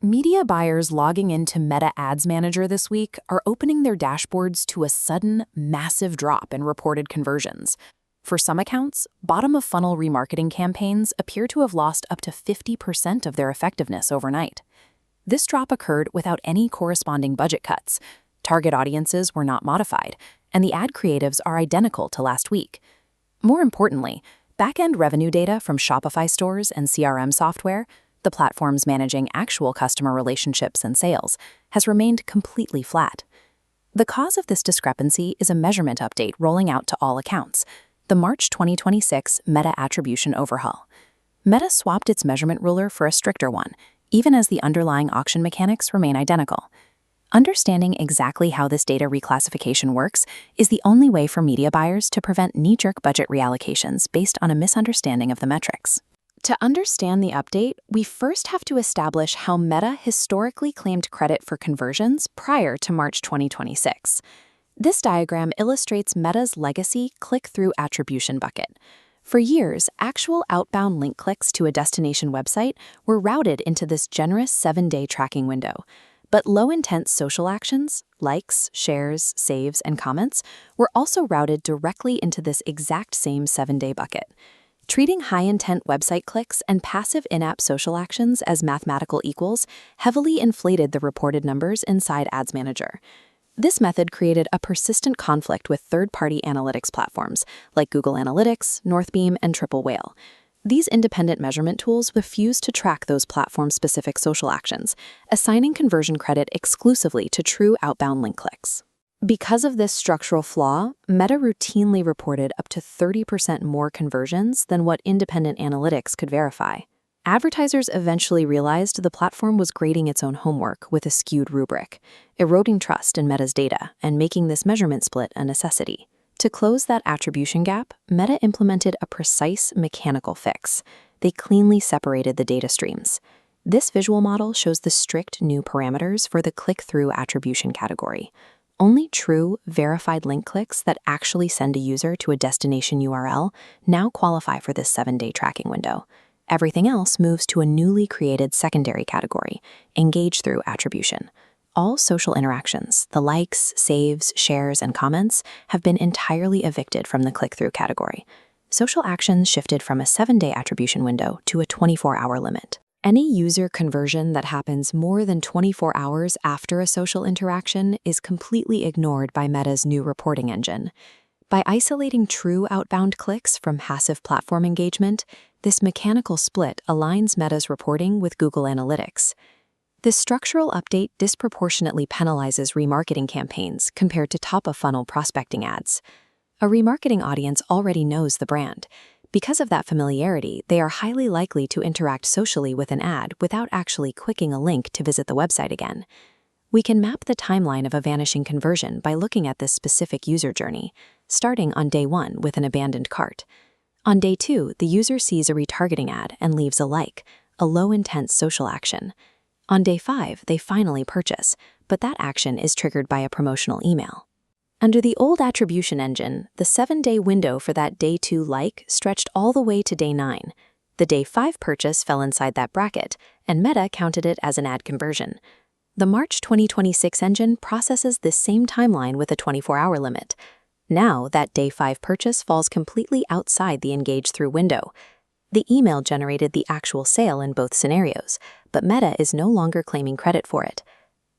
Media buyers logging into Meta Ads Manager this week are opening their dashboards to a sudden, massive drop in reported conversions. For some accounts, bottom-of-funnel remarketing campaigns appear to have lost up to 50% of their effectiveness overnight. This drop occurred without any corresponding budget cuts. Target audiences were not modified, and the ad creatives are identical to last week. More importantly, back-end revenue data from Shopify stores and CRM software, the platforms managing actual customer relationships and sales, has remained completely flat. The cause of this discrepancy is a measurement update rolling out to all accounts, the March 2026 Meta Attribution Overhaul. Meta swapped its measurement ruler for a stricter one, even as the underlying auction mechanics remain identical. Understanding exactly how this data reclassification works is the only way for media buyers to prevent knee-jerk budget reallocations based on a misunderstanding of the metrics. To understand the update, we first have to establish how Meta historically claimed credit for conversions prior to March 2026. This diagram illustrates Meta's legacy click-through attribution bucket. For years, actual outbound link clicks to a destination website were routed into this generous 7-day tracking window. But low-intent social actions, likes, shares, saves, and comments, were also routed directly into this exact same 7-day bucket. Treating high-intent website clicks and passive in-app social actions as mathematical equals heavily inflated the reported numbers inside Ads Manager. This method created a persistent conflict with third-party analytics platforms like Google Analytics, Northbeam, and Triple Whale. These independent measurement tools refuse to track those platform-specific social actions, assigning conversion credit exclusively to true outbound link clicks. Because of this structural flaw, Meta routinely reported up to 30% more conversions than what independent analytics could verify. Advertisers eventually realized the platform was grading its own homework with a skewed rubric, eroding trust in Meta's data and making this measurement split a necessity. To close that attribution gap, Meta implemented a precise mechanical fix. They cleanly separated the data streams. This visual model shows the strict new parameters for the click-through attribution category. Only true, verified link clicks that actually send a user to a destination URL now qualify for this 7-day tracking window. Everything else moves to a newly created secondary category, engage-through attribution. All social interactions, the likes, saves, shares, and comments, have been entirely evicted from the click-through category. Social actions shifted from a 7-day attribution window to a 24-hour limit. Any user conversion that happens more than 24 hours after a social interaction is completely ignored by Meta's new reporting engine. By isolating true outbound clicks from passive platform engagement, this mechanical split aligns Meta's reporting with Google Analytics. This structural update disproportionately penalizes remarketing campaigns compared to top-of-funnel prospecting ads. A remarketing audience already knows the brand. Because of that familiarity, they are highly likely to interact socially with an ad without actually clicking a link to visit the website again. We can map the timeline of a vanishing conversion by looking at this specific user journey, starting on day 1 with an abandoned cart. On day 2, the user sees a retargeting ad and leaves a like, a low-intent social action. On day 5, they finally purchase, but that action is triggered by a promotional email. Under the old attribution engine, the 7-day window for that day 2 like stretched all the way to day 9. The day 5 purchase fell inside that bracket, and Meta counted it as an ad conversion. The March 2026 engine processes this same timeline with a 24-hour limit. Now, that day 5 purchase falls completely outside the engage-through window. The email generated the actual sale in both scenarios, but Meta is no longer claiming credit for it.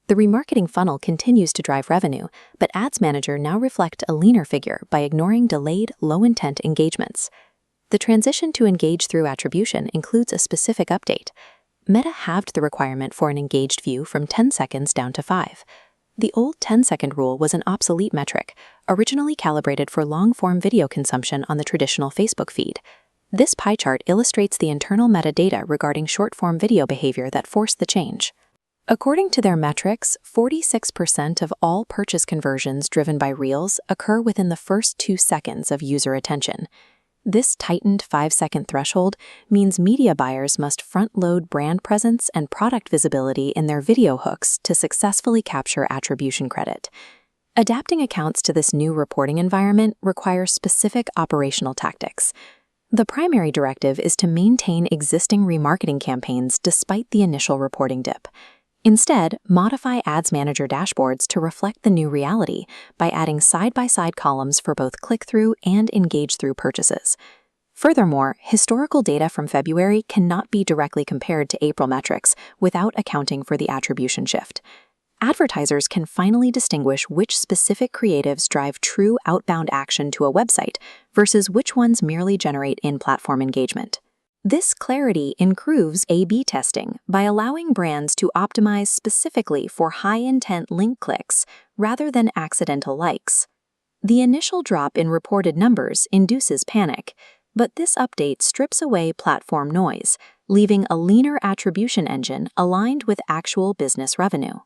The remarketing funnel continues to drive revenue, but Ads Manager now reflects a leaner figure by ignoring delayed, low-intent engagements. The transition to engage-through attribution includes a specific update. Meta halved the requirement for an engaged view from 10 seconds down to 5. The old 10-second rule was an obsolete metric, originally calibrated for long-form video consumption on the traditional Facebook feed. This pie chart illustrates the internal metadata regarding short-form video behavior that forced the change. According to their metrics, 46% of all purchase conversions driven by Reels occur within the first 2 seconds of user attention. This tightened 5-second threshold means media buyers must front-load brand presence and product visibility in their video hooks to successfully capture attribution credit. Adapting accounts to this new reporting environment requires specific operational tactics. The primary directive is to maintain existing remarketing campaigns despite the initial reporting dip. Instead, modify Ads Manager dashboards to reflect the new reality by adding side-by-side columns for both click-through and engage-through purchases. Furthermore, historical data from February cannot be directly compared to April metrics without accounting for the attribution shift. Advertisers can finally distinguish which specific creatives drive true outbound action to a website versus which ones merely generate in-platform engagement. This clarity improves A/B testing by allowing brands to optimize specifically for high-intent link clicks rather than accidental likes. The initial drop in reported numbers induces panic, but this update strips away platform noise, leaving a leaner attribution engine aligned with actual business revenue.